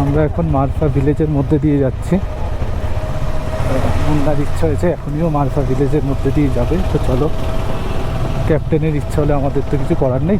আমরা এখন মারফা ভিলেজের মধ্যে দিয়ে যাচ্ছি। মুন্নার ইচ্ছা হয়েছে এখনইও মারফা ভিলেজের মধ্যে দিয়ে যাবে, তো চলো, ক্যাপ্টেনের ইচ্ছা হলে আমাদের তো কিছু করার নেই।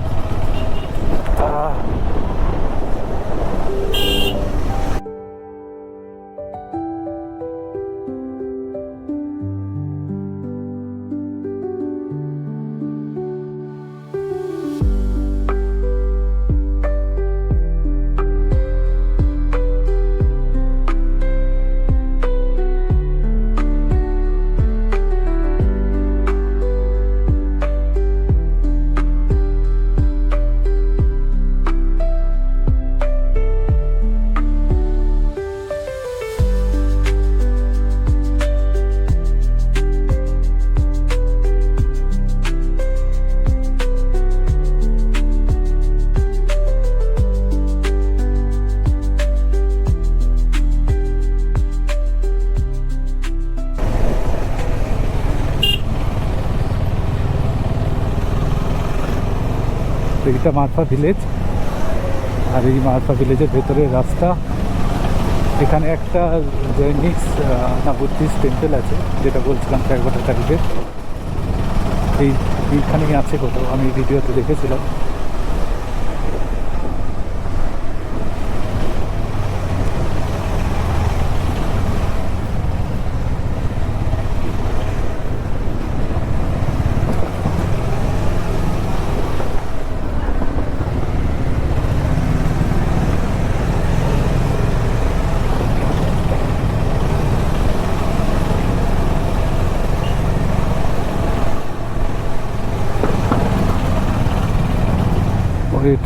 এইটা মারফা ভিলেজ, আর এই মারফা ভিলেজের ভেতরের রাস্তা। এখানে একটা জৈনিক না বুদ্ধিস্ট টেম্পল আছে, যেটা বলছিলাম ক্যালকাটা টাইপের, এইখানেই আছে কোথাও, আমি ভিডিওতে দেখেছিলাম।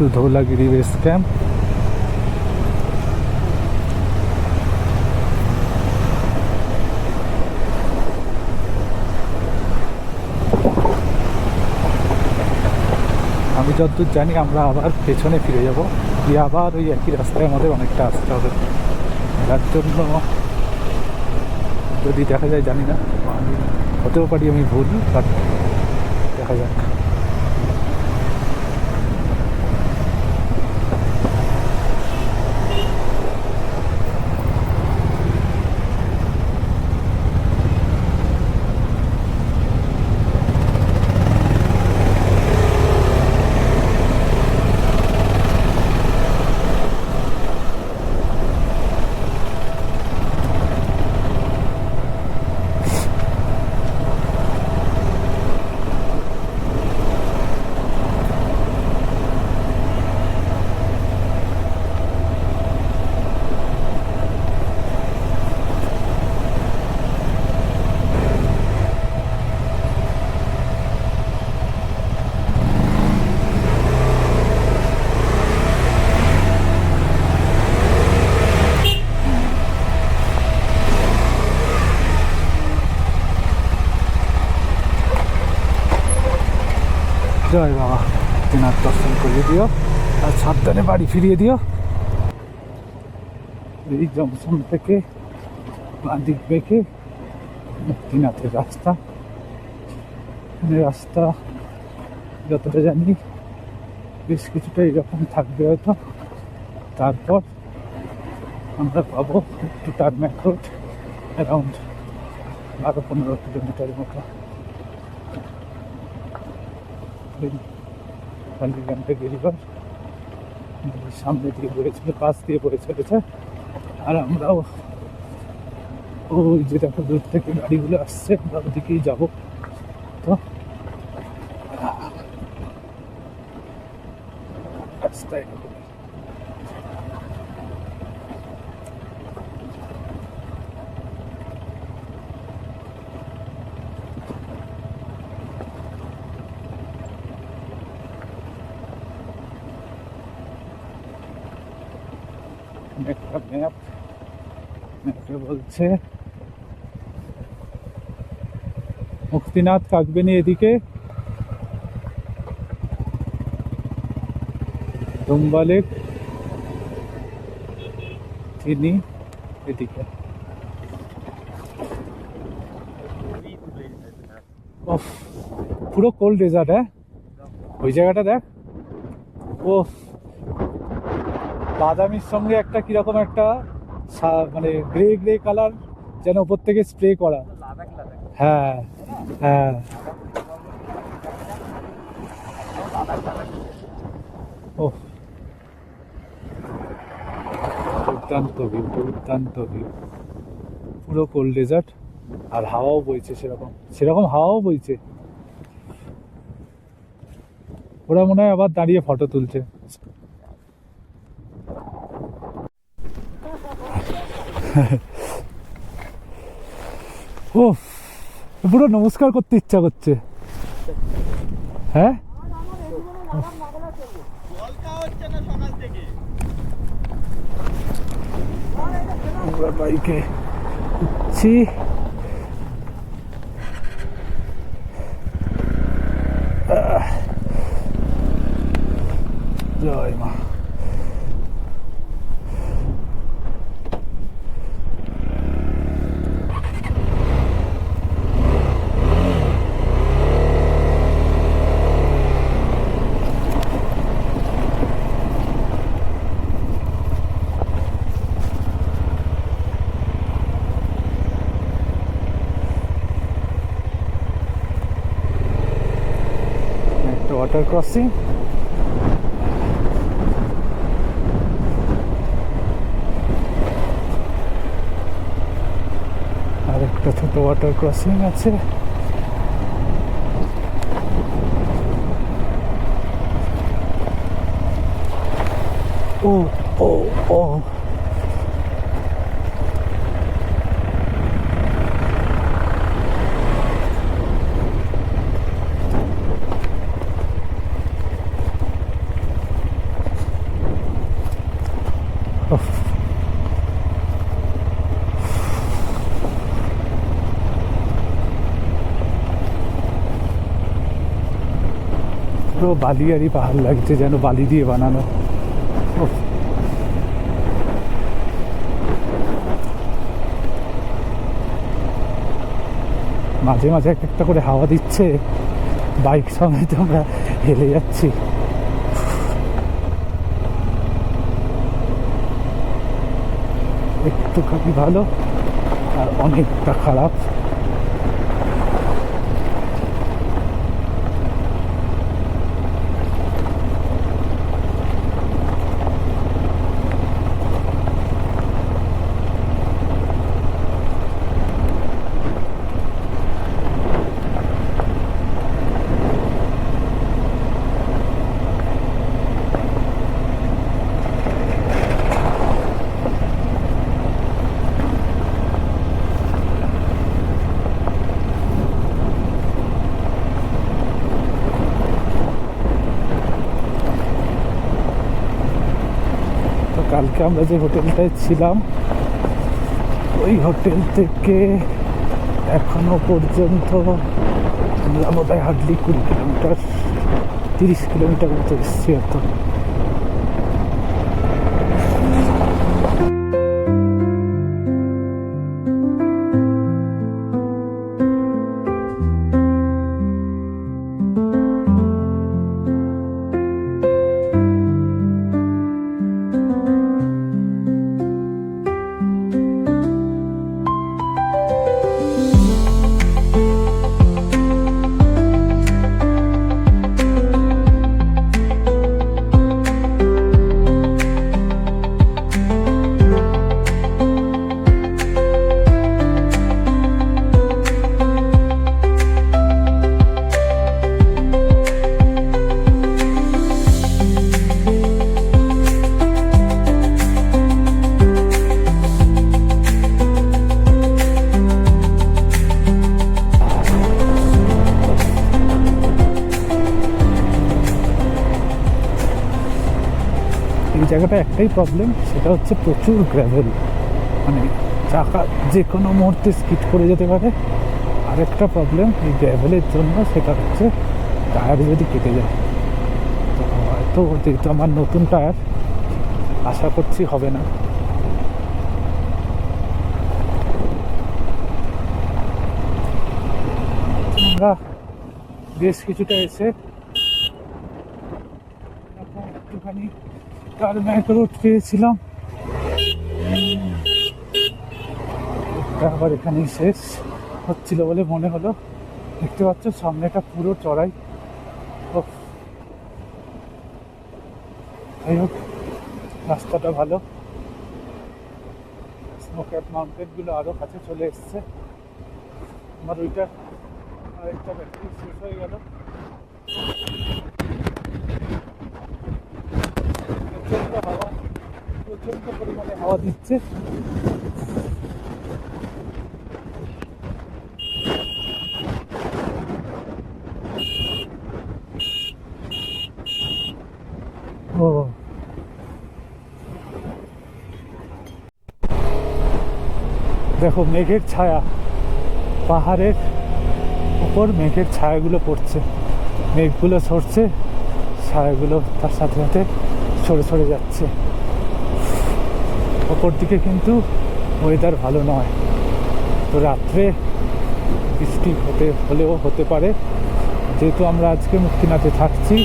to Dholagiri base camp. আমি যতদূর জানি আমরা আবার পেছনে ফিরে যাব, গিয়ে আবার ওই একই রাস্তায় আমাদের অনেকটা আসতে হবে। যার জন্য যদি দেখা যায় জানি না, হতেও পারি আমি ভুল, বাট দেখা যাক। জয় বাবা, তেনার দর্শন করিয়ে দিও আর সাবধানে বাড়ি ফিরিয়ে দিও। এই জংশন থেকে বাঁদিক বেঁকে মুক্তিনাথের রাস্তা, রাস্তা যতটা জানি বেশ কিছুটা এরকম থাকবে হয়তো। তারপর আমরা পাবো একটু টার্মেক রোড, অ্যারাউন্ড 12-15 কিলোমিটারের মতো। কালীঘাটে গেরিবার সামনে দিয়ে পড়েছিল, পাশ দিয়ে পড়ে চলেছে, আর আমরাও ওই যে দেখো দূর থেকে গাড়িগুলো আসছে, আমরা ওদিকেই যাবো। তো রাস্তায় একটা ম্যাপে বলছে মুক্তিনাথ কাকবেনি এদিকে, ডোম্বালেক তিনি এদিকে। পুরো কোল্ড ডেজার্ট, হ্যাঁ ওই জায়গাটা দেখ। ও বাদামির সঙ্গে একটা কিরকম একটা মানে গ্রে গ্রে কালার যেন উপর থেকে স্প্রে করা। হ্যাঁ হ্যাঁ, ও দুর্দান্ত ভিউ, দুর্দান্ত ভিউ, পুরো কোল্ড ডেজার্ট। আর হাওয়াও বইছে, সেরকম সেরকম হাওয়াও বইছে। ওরা মনে হয় আবার দাঁড়িয়ে ফটো তুলছে। ও পুরো নমস্কার করতে ইচ্ছা করছে। হ্যাঁ আমরা বাইকে উঠছি। জয় মা। একটা ওয়াটার ক্রসিং, আর একটা ছোট ওয়াটার ক্রসিং আছে। ও ও ও পুরো বালিয়ারি পাহাড় লাগছে, যেন বালি দিয়ে বানানো। মাঝে মাঝে এক একটা করে হাওয়া দিচ্ছে, বাইক সমেত আমরা হেলে যাচ্ছি। একটুখানি ভালো আর অনেকটা খারাপ। কালকে আমরা যে হোটেলটায় ছিলাম, ওই হোটেল থেকে এখনো পর্যন্ত আমরা বোধহয় হার্ডলি 20 কিলোমিটার 30 কিলোমিটার মতো এসছি এত। এই জায়গাটা একটাই প্রবলেম, সেটা হচ্ছে প্রচুর গ্র্যাভেল, মানে চাকা যে কোনো মুহূর্তে স্কিড করে যেতে পারে। আরেকটা প্রবলেম এই গ্র্যাভেলের জন্য, সেটা হচ্ছে টায়ার যদি কেটে যায়। তো হয়তো যেহেতু আমার নতুন টায়ার, আশা করছি হবে না। আমরা বেশ কিছুটা এসে একটুখানি টারম্যাক রোড পেয়েছিলাম, আবার এখানেই শেষ হচ্ছিল বলে মনে হলো। দেখতে পাচ্ছ সামনেটা পুরো চড়াই। যাই হোক, রাস্তাটা ভালো। স্নোক্যাপ মাউন্টেনগুলো আরও কাছে চলে এসছে। আমার ওইটা আরেকটা ব্যাটারি শেষ হয়ে গেল। প্রচণ্ড পরিমাণে হাওয়া দিচ্ছে। ও দেখো মেঘের ছায়া, পাহাড়ের উপর মেঘের ছায়াগুলো পড়ছে, মেঘগুলো সরছে, ছায়াগুলো তার সাথে সাথে সরে সরে যাচ্ছে। ওপর দিকে কিন্তু ওয়েদার ভালো নয়, তো রাত্রে বৃষ্টি হলেও হতে পারে। যেহেতু আমরা আজকে মুক্তিনাথে থাকছি,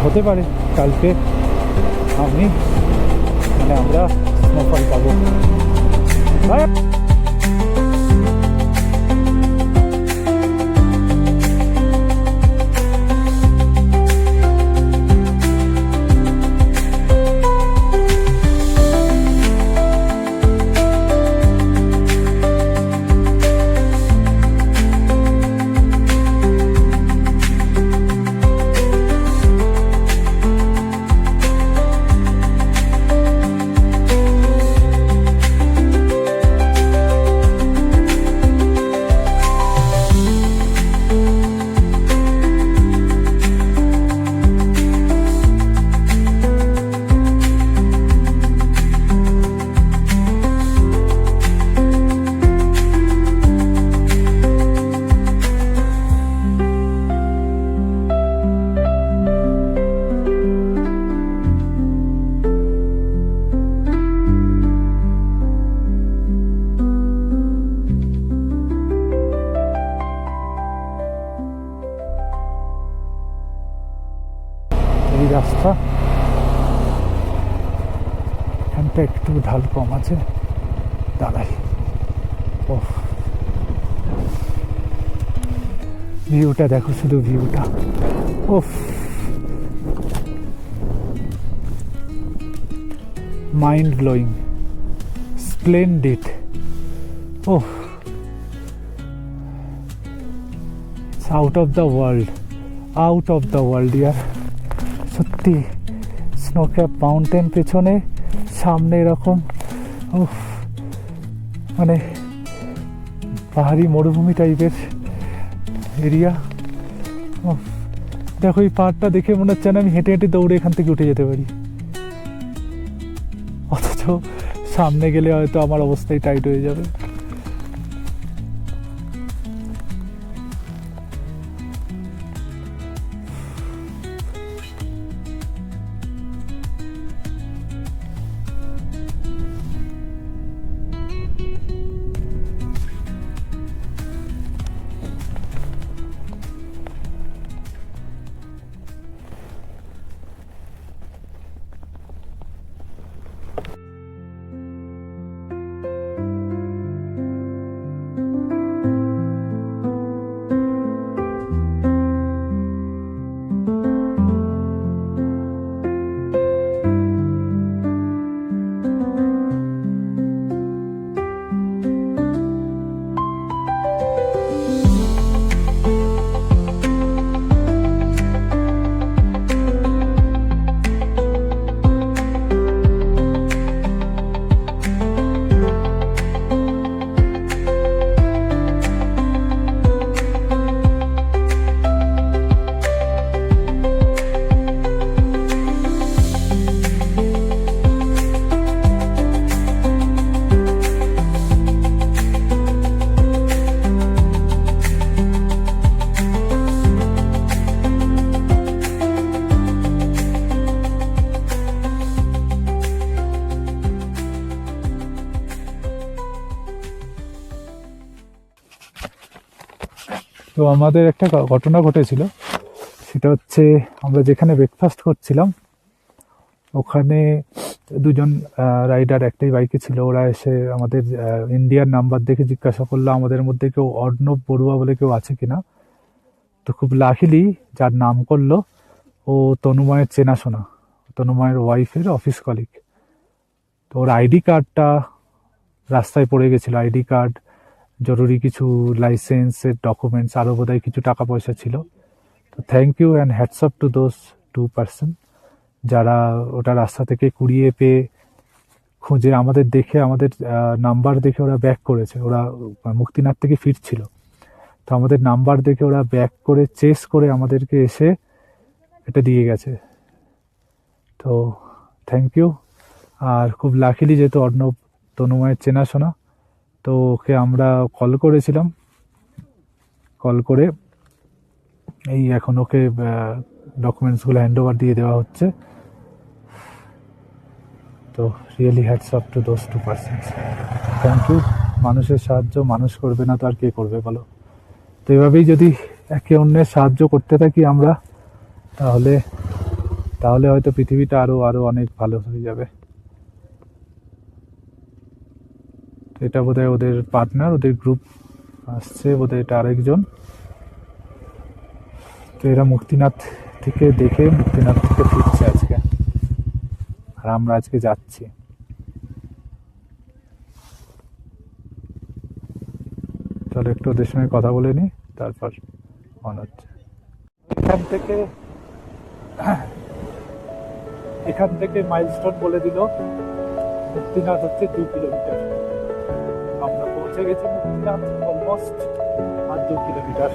হতে পারে কালকে আমরা স্নোফল পাবো। এই রাস্তা এখানটা একটু ঢাল কম আছে, দাঁড়াই। ও ভিউটা দেখো, শুধু ভিউটা, ওফ, মাইন্ড ব্লোয়িং, স্প্লেন্ডিড। ও out of the world, out of the world ইয়ার। সত্যি স্নোক্যাপ মাউন্টেন পেছনে, সামনে এরকম মানে পাহাড়ি মরুভূমি টাইপের এরিয়া। দেখো এই পাহাড়টা দেখে মনে হচ্ছে না আমি হেঁটে হেঁটে দৌড়ে এখান থেকে উঠে যেতে পারি, অথচ সামনে গেলে হয়তো আমার অবস্থাই টাইট হয়ে যাবে। তো আমাদের একটা ঘটনা ঘটেছিল, সেটা হচ্ছে আমরা যেখানে ব্রেকফাস্ট করছিলাম ওখানে দুজন রাইডার একটাই বাইকে ছিল, ওরা এসে আমাদের ইন্ডিয়ার নাম্বার দেখে জিজ্ঞাসা করলো আমাদের মধ্যে কেউ অর্ণব বড়ুয়া বলে কেউ আছে কিনা। তো খুব লাকিলি যার নাম করলো ও তনুময়ের চেনাশোনা, তনুময়ের ওয়াইফের অফিস কলিগ। তো ওর আইডি কার্ডটা রাস্তায় পড়ে গেছিলো, আইডি কার্ড, জরুরি কিছু লাইসেন্সের ডকুমেন্টস, আরও বোধহয় কিছু টাকা পয়সা ছিল। তো thank you and hats off to those 2 person যারা ওটা রাস্তা থেকে কুড়িয়ে পেয়ে খুঁজে আমাদের দেখে, আমাদের নাম্বার দেখে ওরা ব্যাক করেছে। ওরা মুক্তিনাথ থেকে ফিরছিল, তো আমাদের নাম্বার দেখে ওরা ব্যাক করে চেস করে আমাদেরকে এসে এটা দিয়ে গেছে। তো থ্যাংক ইউ। আর খুব লাকিলি যেহেতু অর্ণব তনুময়ের চেনাশোনা, তো ওকে আমরা কল করেছিলাম, কল করে এই এখন ওকে ডকুমেন্টসগুলো হ্যান্ড ওভার দিয়ে দেওয়া হচ্ছে। তো really hats off to those 2 persons, thank you. মানুষের সাহায্য মানুষ করবে না তো আর কে করবে বলো? তো এভাবেই যদি একে অন্যের সাহায্য করতে থাকি আমরা, তাহলে তাহলে হয়তো পৃথিবীটা আরো আরো অনেক ভালো হয়ে যাবে। তো এটা বোধহয় ওদের পার্টনার, ওদের গ্রুপ আসছে বোধহয়, এটা আরেকজন। তো এরা মুক্তিনাথ থেকে দেখে মুক্তিনাথ থেকে ফিরছে আজকে, আর আমরা আজকে যাচ্ছি। চলো একটু ওদের সঙ্গে কথা বলে নিই, তারপর অন হচ্ছে। এখান থেকে মাইলস্টোন বলে দিল, মুক্তিনাথ হচ্ছে 2 কিলোমিটার। আমরা পৌঁছে গেছি মুক্তিনাথ অলমোস্ট, আর 2 কিলোমিটার।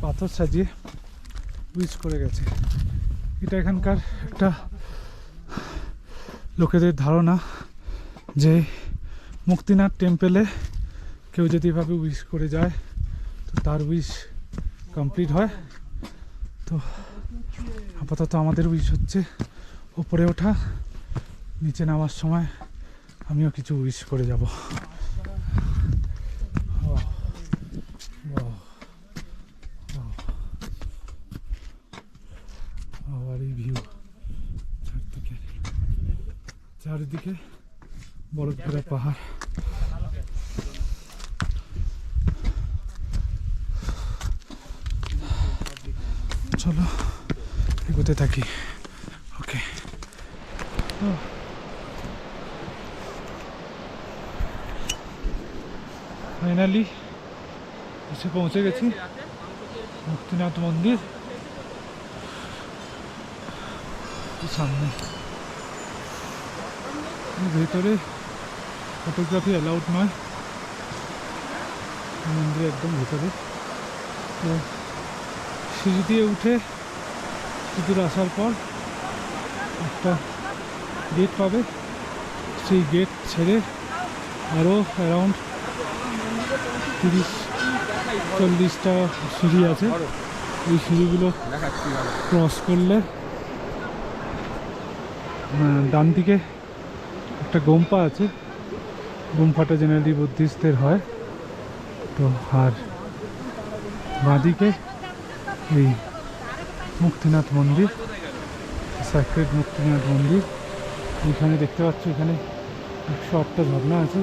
পাথর সাজিয়ে ব্রিজ করে গেছে। এটা এখানকার একটা লোকেদের ধারণা যে মুক্তিনাথ টেম্পেলে কেউ যদি এভাবে উইশ করে যায় তো তার উইশ কমপ্লিট হয়। তো আপাতত আমাদের উইশ হচ্ছে উপরে ওঠা, নিচে নামার সময় আমিও কিছু উইশ করে যাব। আবার এই ভিউ, চারিদিকে বরফ ভরা পাহাড়। চলো এগোতে থাকি। ওকে, ফাইনালি এসে পৌঁছে গেছি মুক্তিনাথ মন্দির সামনে। ভেতরে ফটোগ্রাফি অ্যালাউড নয়, মন্দিরে একদম ভেতরে। তো সিঁড়ি দিয়ে উঠে দূর আসার পর একটা গেট পাবে, সেই গেট ছেড়ে আরও অ্যারাউন্ড 30-40টা সিঁড়ি আছে। এই সিঁড়িগুলো ক্রস করলে ডান দিকে একটা গোম্পা আছে, গোম্পাটা জেনারেলি বুদ্ধিস্টদের হয়। তো আর বাঁদিকে এই মুক্তিনাথ মন্দির, স্যাক্রেড মুক্তিনাথ মন্দির। এখানে দেখতে পাচ্ছ এখানে 108টা ঝর্ণা আছে।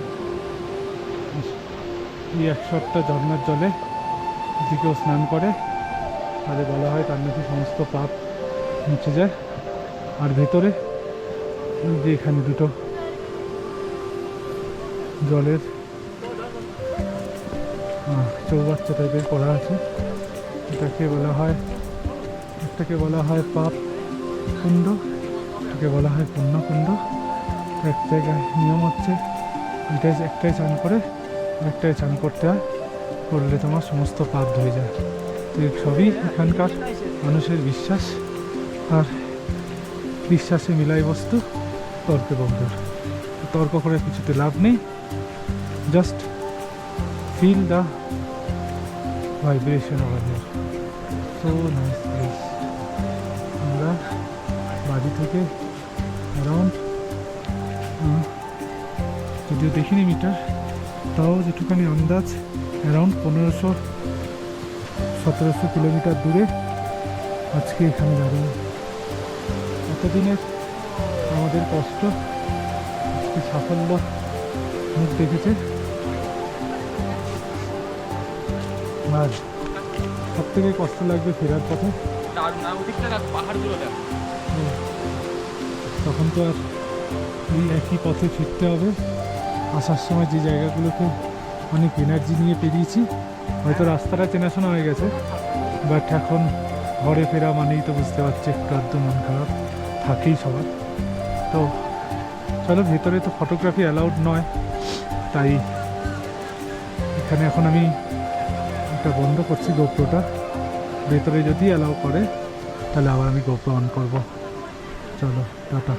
এই 108টা ঝর্ণার জলে যদি কেউ স্নান করে তাহলে বলা হয় তার নাকি সমস্ত পাপ মুছে যায়। আর ভেতরে যে এখানে দুটো জলের চৌবাচ্চা টাইপের করা আছে, এটাকে বলা হয়, একটাকে বলা হয় পাপ কুণ্ড, এটাকে বলা হয় পুণ্যকুণ্ড। এক জায়গায় নিয়ম হচ্ছে একটাই চান করে একটাই চান করতে হয়, করলে তোমার সমস্ত পাপ ধুয়ে যায়। তো সবই এখানকার মানুষের বিশ্বাস, আর বিশ্বাসে মিলাই বস্তু তর্কে বন্ধুর। তর্ক করে কিছুতে লাভ নেই, just feel the vibration over here. So nice place. আমরা বাড়ি থেকে অ্যারাউন্ড, যদিও দেখিনি মিটার, তাও যেটুখানি আন্দাজ অ্যারাউন্ড 1500-1700 কিলোমিটার দূরে আজকে এখানে দাঁড়িয়ে। এতদিনের আমাদের কষ্ট আজকে সাফল্য মুখ দেখেছে। আর সব থেকে কষ্ট লাগবে ফেরার পথে, তখন তো আর এই একই পথে ফিরতে হবে। আসার সময় যে জায়গাগুলোকে অনেক এনার্জি নিয়ে পেরিয়েছি, হয়তো রাস্তাটা চেনাশোনা হয়ে গেছে, বাট এখন ঘরে ফেরা মানেই তো বুঝতে পারছি একটু আধটু মন খারাপ থাকেই সবার। তো চলো, ভেতরে তো ফটোগ্রাফি অ্যালাউড নয়, তাই এখানে এখন আমি এটা বন্ধ করছি গোপ্রোটা। ভেতরে যদি অ্যালাউ করে তাহলে আবার আমি গোপ্রো অন করবো। চলো টাটা।